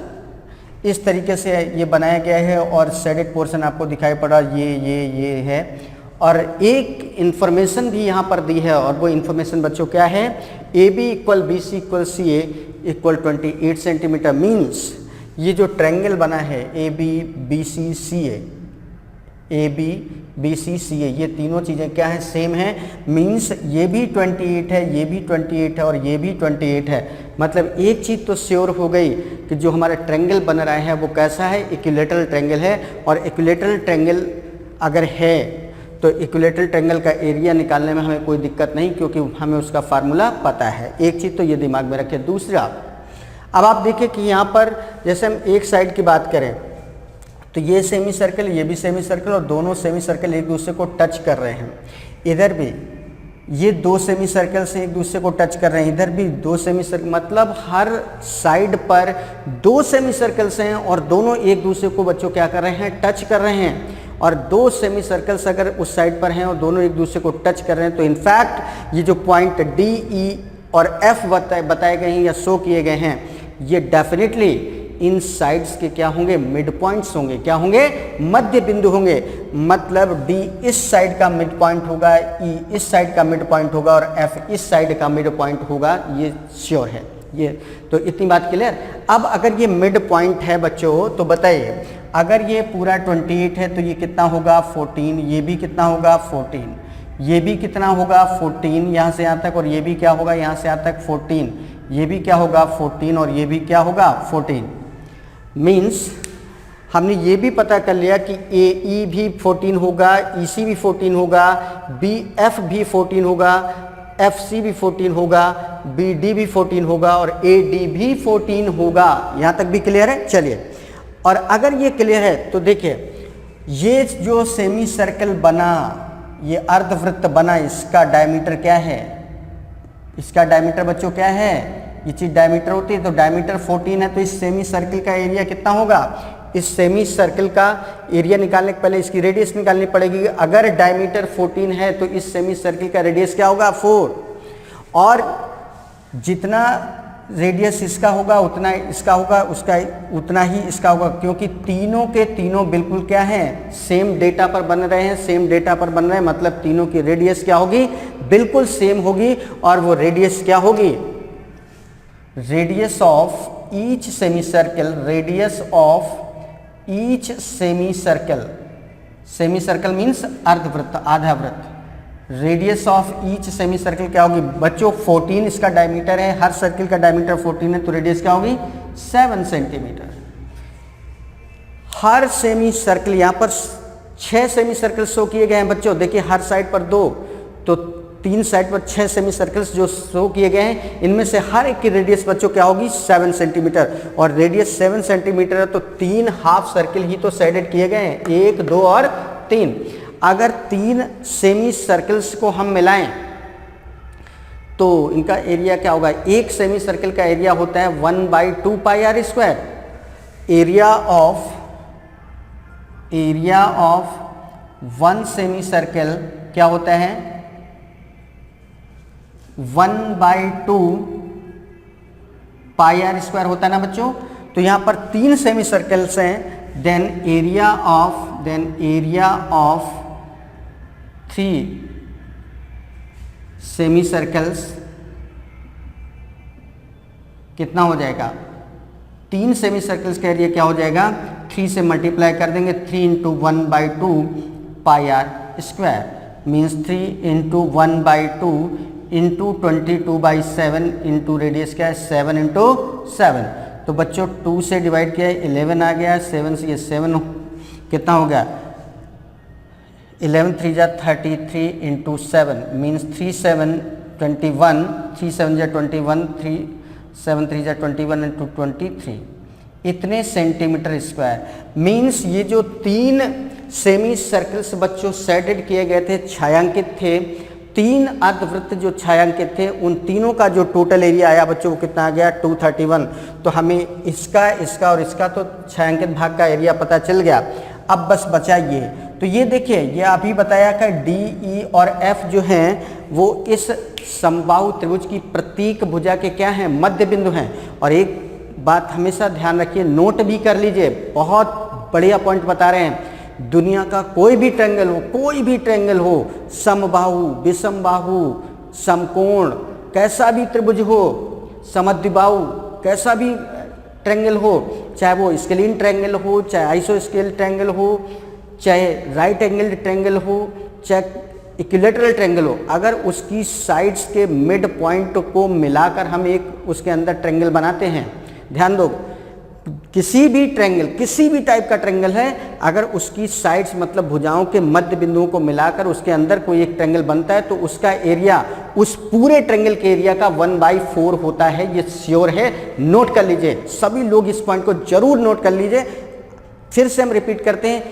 इस तरीके से ये बनाया गया है और शेडेड पोर्शन आपको दिखाई पड़ा, ये है। और एक इन्फॉर्मेशन भी यहाँ पर दी है, और वो इन्फॉर्मेशन बच्चों क्या है, A B equal B C equal C A equal 28 centimetre. Means ये जो ट्रायंगल बना है A B B C C A B B C C A, ये तीनों चीज़ें क्या हैं, सेम है। मीन्स ये भी 28 है, ये भी 28 है और ये भी 28 है। मतलब एक चीज़ तो श्योर हो गई कि जो हमारा ट्रायंगल बन रहा है वो कैसा है, इक्विलैटरल ट्रायंगल है। और इक्विलैटरल ट्रायंगल अगर है तो इक्विलैटरल ट्रायंगल का एरिया निकालने में हमें कोई दिक्कत नहीं, क्योंकि हमें उसका फार्मूला पता है। एक चीज़ तो ये दिमाग में रखें। दूसरा, अब आप देखिए कि यहाँ पर जैसे हम एक साइड की बात करें तो ये सेमी सर्कल, ये भी सेमी सर्कल, और दोनों सेमी सर्कल एक दूसरे को टच कर रहे हैं। इधर भी ये दो सेमी सर्कल से एक दूसरे को टच कर रहे हैं, इधर भी दो सेमी सर्कल, मतलब हर साइड पर दो सेमी सर्कल्स हैं और दोनों एक दूसरे को बच्चों क्या कर रहे हैं, टच कर रहे हैं। और दो सेमी सर्कल्स अगर उस साइड पर हैं और दोनों एक दूसरे को टच कर रहे हैं, तो इनफैक्ट ये जो पॉइंट डी, ई और एफ बताए गए हैं या शो किए गए हैं, ये डेफिनेटली इन साइड्स के क्या होंगे, मिड पॉइंट्स होंगे। क्या होंगे, मध्य बिंदु होंगे। मतलब डी इस साइड का मिड पॉइंट होगा, ई इस साइड का मिड पॉइंट होगा और एफ इस साइड का मिड पॉइंट होगा, ये श्योर है। ये तो इतनी बात क्लियर। अब अगर ये मिड पॉइंट है बच्चों, तो बताइए अगर ये पूरा 28 है तो ये कितना होगा, 14। ये भी कितना होगा, 14। ये भी कितना होगा, 14 यहाँ से यहाँ तक, और ये भी क्या होगा, यहाँ से यहाँ तक 14। ये भी क्या होगा, 14, और ये भी क्या होगा, 14। मीन्स हमने ये भी पता कर लिया कि ए ई भी 14 होगा, ई सी भी 14 होगा, बी एफ भी 14 होगा, एफ सी भी 14 होगा, बी डी भी 14 होगा और ए डी भी 14 होगा। यहाँ तक भी क्लियर है। चलिए, और अगर ये क्लियर है तो देखिए ये जो सेमी सर्कल बना, ये अर्धवृत्त बना, इसका डायमीटर क्या है, इसका डायमीटर बच्चों क्या है, ये चीज़ डायमीटर होती है, तो डायमीटर 14 है। तो इस सेमी सर्कल का एरिया कितना होगा, इस सेमी सर्कल का एरिया निकालने के पहले इसकी रेडियस निकालनी पड़ेगी। अगर डायमीटर 14 है तो इस सेमी सर्कल का रेडियस क्या होगा, 4। और जितना रेडियस इसका होगा उतना इसका होगा, उसका उतना ही इसका होगा, क्योंकि तीनों के तीनों बिल्कुल क्या हैं, सेम डेटा पर बन रहे हैं, सेम डेटा पर बन रहे हैं। मतलब तीनों की रेडियस क्या होगी, बिल्कुल सेम होगी। और वो रेडियस क्या होगी, radius of each semicircle, radius of each semicircle, semicircle means अर्धवृत्त, आधा वृत्त। Radius of each semi circle क्या होगी बच्चों, 14 इसका डायमीटर है, हर सर्कल का डायमीटर 14 है, तो रेडियस क्या होगी, 7 सेंटीमीटर। हर सेमी सर्कल, यहाँ पर 6 सेमी सर्कल शो किए गए हैं बच्चों। देखिए हर साइड पर 2, तो 3 साइड पर 6 सेमी सर्कल्स जो शो किए गए हैं, इनमें से हर एक की रेडियस बच्चों क्या होगी, 7 सेंटीमीटर। और रेडियस 7 सेंटीमीटर है तो 3 हाफ सर्कल ही तो शेडेड किए गए हैं, 1, 2 और 3। अगर 3 सेमी सर्कल्स को हम मिलाएं तो इनका एरिया क्या होगा, एक सेमी सर्कल का एरिया होता है 1/2 pi r square. Area of 1 semi circle क्या होता है, 1/2 पाई आर स्क्वायर होता है ना बच्चों। तो यहां पर 3 सेमी सर्कल्स हैं, then area of 3 semi circles कितना हो जाएगा, 3 सेमी सर्कल्स का एरिया क्या हो जाएगा, 3 से मल्टीप्लाई कर देंगे, 3 × 1/2 pi r square means 3 × 1/2 × 22/7 into radius क्या है, 7 × 7। तो बच्चों 2 से डिवाइड किया 11 आ गया, 7 से ये 7 कितना हो गया 11 3 जा 33 इंटू 7 मीन्स 3 7 21, 3 7 जा 21, 3 7 3 जा 21 इंटू 23 इतने सेंटीमीटर स्क्वायर। मीन्स ये जो 3 सेमी सर्कल्स बच्चों शेडेड किए गए थे, छायांकित थे, 3 अर्धवृत्त जो छायांकित थे, उन तीनों का जो टोटल एरिया आया बच्चों वो कितना आ गया 231। तो हमें इसका इसका और इसका तो छायांकित भाग का एरिया पता चल गया। अब बस बचा ये, तो ये देखिए ये अभी बताया कि डी ई और एफ जो हैं वो इस समबाहु त्रिभुज की प्रतीक भुजा के क्या हैं, मध्य बिंदु हैं। और एक बात हमेशा ध्यान रखिए, नोट भी कर लीजिए, बहुत बढ़िया पॉइंट बता रहे हैं। दुनिया का कोई भी ट्रायंगल हो, कोई भी ट्रायंगल हो, समबाहु, विषमबाहु, समकोण, कैसा भी त्रिभुज हो, समद्विबाहु, कैसा भी ट्रायंगल हो, चाहे वो स्केलिन ट्रायंगल हो, चाहे आइसोस्केल ट्रायंगल हो, चाहे राइट एंगल ट्रायंगल हो, चाहे इक्विलैटरल ट्रायंगल हो, अगर उसकी साइड्स के मिड पॉइंट को मिलाकर हम एक उसके अंदर ट्रायंगल बनाते हैं, ध्यान दो, किसी भी ट्रायंगल, किसी भी टाइप का ट्रायंगल है, अगर उसकी साइड्स मतलब भुजाओं के मध्य बिंदुओं को मिलाकर उसके अंदर कोई एक ट्रायंगल बनता है तो उसका एरिया उस पूरे ट्रायंगल के एरिया का 1/4 होता है। ये श्योर है, नोट कर लीजिए, सभी लोग इस पॉइंट को जरूर नोट कर लीजिए। फिर से हम रिपीट करते हैं,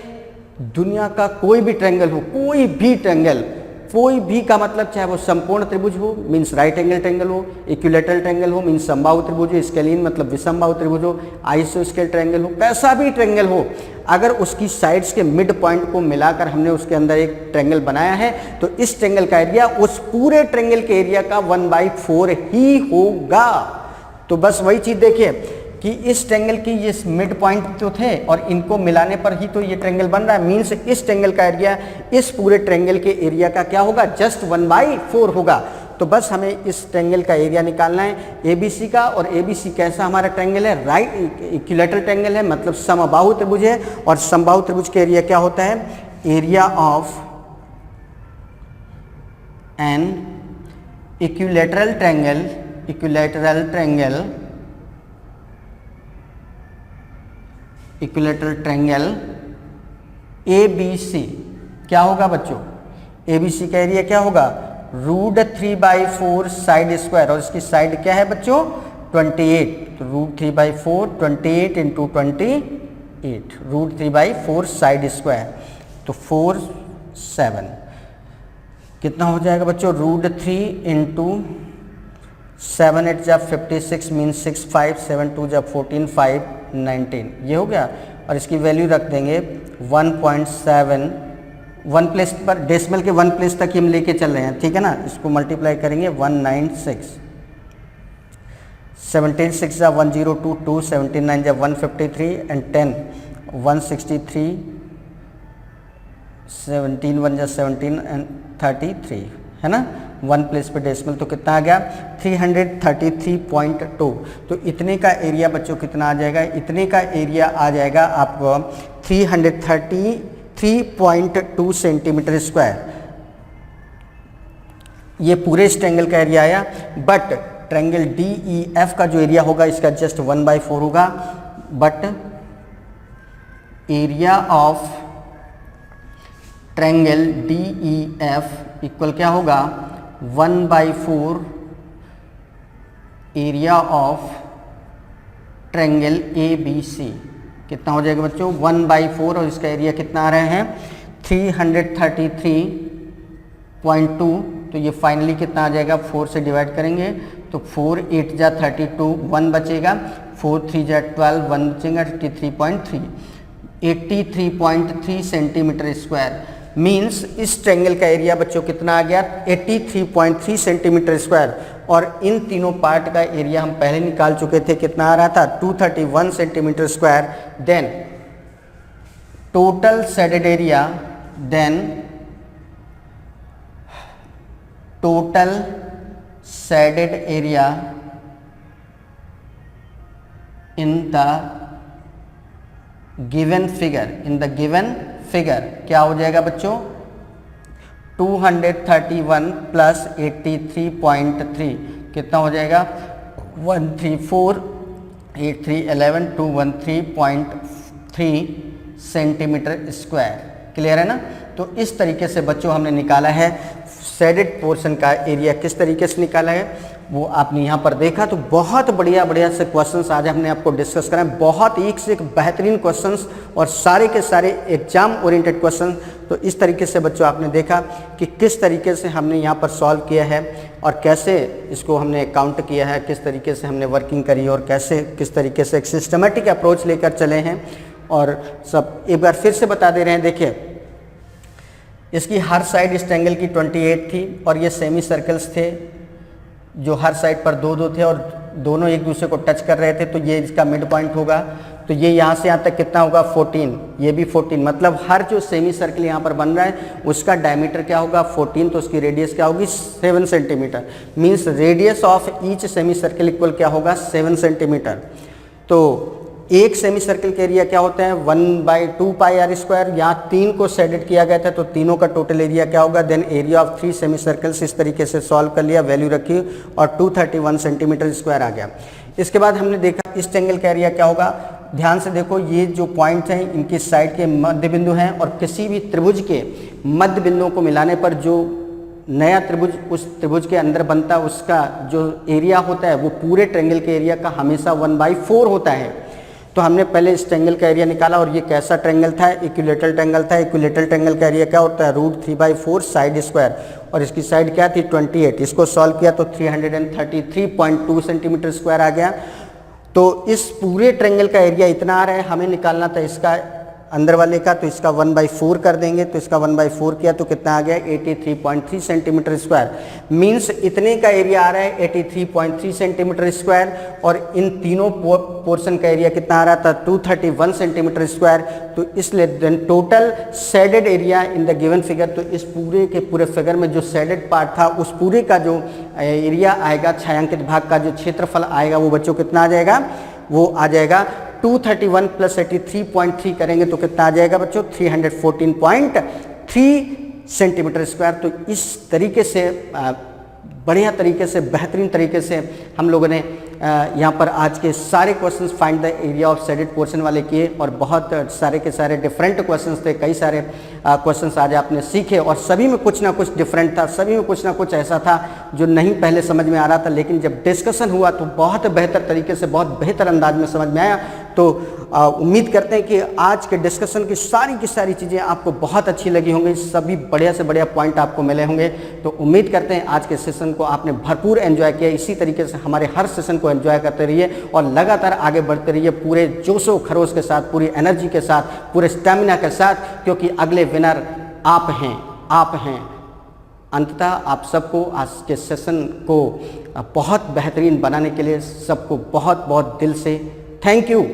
दुनिया का कोई भी ट्रायंगल हो, कोई भी ट्रायंगल, कोई भी का मतलब चाहे वो समकोण त्रिभुज हो मीन्स राइट एंगल ट्रायंगल हो, इक्विलैटरल ट्रायंगल हो मीन्स समबाहु त्रिभुज हो, स्केलिन मतलब विषमबाहु त्रिभुज हो, आइसोस्केल ट्रायंगल हो, कैसा भी ट्रायंगल हो, अगर उसकी साइड्स के मिड पॉइंट को मिलाकर हमने उसके अंदर एक ट्रायंगल बनाया है तो इस ट्रायंगल का एरिया उस पूरे ट्रायंगल के एरिया का 1/4 ही होगा। तो बस वही चीज देखिए कि इस ट्रायंगल की ये मिड पॉइंट तो थे और इनको मिलाने पर ही तो ये ट्रायंगल बन रहा है। मीन्स इस ट्रायंगल का एरिया इस पूरे ट्रायंगल के एरिया का क्या होगा, जस्ट 1/4 होगा। तो बस हमें इस ट्रायंगल का एरिया निकालना है एबीसी का। और एबीसी कैसा हमारा ट्रायंगल है, राइट इक्विलैटरल ट्रायंगल है, मतलब समबाहु त्रिभुज है। और समबाहु त्रिभुज के एरिया क्या होता है, area of an equilateral triangle, equilateral triangle, equilateral triangle ABC क्या होगा बच्चों, ABC का एरिया क्या होगा, √3/4 साइड स्क्वायर। और इसकी साइड क्या है बच्चों 28, तो √3/4 28 इंटू 28, √3/4 साइड स्क्वायर, तो 4 7 कितना हो जाएगा बच्चों, √3 इंटू 7 8 जा 56 मीन्स 6 5 7 2 जा 14 5 19, ये हो गया। और इसकी वैल्यू रख देंगे 1.7, 1 प्लेस पर डेसिमल के 1 प्लेस तक ही हम लेके चल रहे हैं, ठीक है ना। इसको मल्टीप्लाई करेंगे 196, 17 6 जा 102 2, 17 9 जा 153 एंड 10 163, 17 1 जा 17 एंड 33, है ना। 1 प्लेस पे डेसिमल तो कितना आ गया 333.2। तो इतने का एरिया बच्चों कितना आ जाएगा, इतने का एरिया आ जाएगा आपको 333.2 सेंटीमीटर स्क्वायर। ये पूरे इस ट्रायंगल का एरिया आया। बट ट्रायंगल DEF का जो एरिया होगा इसका जस्ट 1/4 होगा। But area of triangle DEF equal क्या होगा 1/4 एरिया ऑफ ट्रायंगल ABC। कितना हो जाएगा बच्चों 1/4 और इसका एरिया कितना आ रहे हैं 333.2। तो ये फाइनली कितना आ जाएगा 4 से डिवाइड करेंगे तो 4 8 जा 32, 1 बचेगा, 4 3 जा 12, 1 बचेगा 83.3, 83.3 सेंटीमीटर स्क्वायर। मीन्स इस ट्रायंगल का एरिया बच्चों कितना आ गया 83.3 सेंटीमीटर स्क्वायर। और इन तीनों पार्ट का एरिया हम पहले निकाल चुके थे, कितना आ रहा था 231 centimetre square. Then total shaded area, then total shaded area in the given figure, in the given figure क्या हो जाएगा बच्चों 231 प्लस 83.3 कितना हो जाएगा 134 8311.3 सेंटीमीटर स्क्वायर। क्लियर है ना। तो इस तरीके से बच्चों हमने निकाला है शेडेड पोर्शन का एरिया। किस तरीके से निकाला है वो आपने यहाँ पर देखा। तो बहुत बढ़िया बढ़िया से क्वेश्चंस आज हमने आपको डिस्कस करा है, बहुत एक से एक बेहतरीन क्वेश्चंस और सारे के सारे एग्जाम ओरिएंटेड क्वेश्चन। तो इस तरीके से बच्चों आपने देखा कि किस तरीके से हमने यहाँ पर सॉल्व किया है और कैसे इसको हमने काउंट किया है, किस तरीके से हमने वर्किंग करी और कैसे किस तरीके से एक सिस्टमेटिक अप्रोच लेकर चले हैं। और सब एक बार फिर से बता दे रहे हैं। देखिए इसकी हर साइड इस ट्रायंगल की 28 थी और ये सेमी सर्कल्स थे जो हर साइड पर दो दो थे और दोनों एक दूसरे को टच कर रहे थे। तो ये इसका मिड पॉइंट होगा। तो ये यहाँ से यहाँ तक कितना होगा 14, ये भी 14। मतलब हर जो सेमी सर्कल यहाँ पर बन रहा है उसका डायमीटर क्या होगा 14। तो उसकी रेडियस क्या होगी 7 centimetre. Means radius of each semi circle equal क्या होगा 7 सेंटीमीटर। तो एक सेमी सर्कल का एरिया क्या होता है 1/2 पाई आर स्क्वायर। यहाँ 3 को शेडेड किया गया था तो तीनों का टोटल एरिया क्या होगा। Then area of 3 semi circles. इस तरीके से सॉल्व कर लिया, वैल्यू रखी और 231 सेंटीमीटर स्क्वायर आ गया। इसके बाद हमने देखा इस ट्रायंगल का एरिया क्या होगा। ध्यान से देखो ये जो पॉइंट हैं इनकी साइड के मध्य बिंदु हैं और किसी भी त्रिभुज के मध्य बिंदुओं को मिलाने पर जो नया त्रिभुज उस त्रिभुज के अंदर बनता है उसका जो एरिया होता है वो पूरे ट्रायंगल के एरिया का हमेशा 1/4 होता है। तो हमने पहले इस ट्रायंगल का एरिया निकाला और ये कैसा ट्रायंगल था इक्विलेटरल ट्रायंगल था। इक्विलेटरल ट्रायंगल का एरिया क्या होता है √3/4 साइड स्क्वायर और इसकी साइड क्या थी 28। इसको सॉल्व किया तो 333.2 सेंटीमीटर स्क्वायर आ गया। तो इस पूरे ट्रायंगल का एरिया इतना आ रहा है, हमें निकालना था इसका अंदर वाले का। तो इसका 1/4 कर देंगे। तो इसका 1/4 किया तो कितना आ गया 83.3 सेंटीमीटर स्क्वायर। मीन्स इतने का एरिया आ रहा है 83.3 सेंटीमीटर स्क्वायर और इन तीनों पोर्शन का एरिया कितना आ रहा था 231 सेंटीमीटर स्क्वायर। तो इसलिए then total shaded area in the given figure. तो इस पूरे के पूरे फिगर में जो शेडेड पार्ट था उस पूरे का जो एरिया आएगा छायांकित भाग का जो क्षेत्रफल आएगा वो बच्चों कितना आ जाएगा वो आ जाएगा 231 + 83.3 करेंगे तो कितना आ जाएगा बच्चों 314.3 सेंटीमीटर स्क्वायर। तो इस तरीके से बढ़िया तरीके से बेहतरीन तरीके से हम लोगों ने यहाँ पर आज के सारे questions find the area of shaded portion वाले किए और बहुत सारे के सारे डिफरेंट क्वेश्चंस थे। कई सारे क्वेश्चंस आज आपने सीखे और सभी में कुछ ना कुछ डिफरेंट था, सभी में कुछ ना कुछ ऐसा था जो नहीं पहले समझ में आ रहा था, लेकिन जब डिस्कशन हुआ तो बहुत बेहतर तरीके से बहुत बेहतर अंदाज में समझ में आया। तो उम्मीद करते हैं कि आज के डिस्कशन की सारी चीज़ें आपको बहुत अच्छी लगी होंगी, सभी बढ़िया से बढ़िया पॉइंट आपको मिले होंगे। तो उम्मीद करते हैं आज के सेशन को आपने भरपूर एंजॉय किया। इसी तरीके से हमारे हर सेशन को एंजॉय करते रहिए और लगातार आगे बढ़ते रहिए पूरे जोशो खरोश के साथ, पूरी एनर्जी के साथ, पूरे स्टेमिना के साथ, क्योंकि अगले विनर आप हैं। अंततः आप सबको आज के सेशन को बहुत बेहतरीन बनाने के लिए सबको बहुत बहुत दिल से थैंक यू।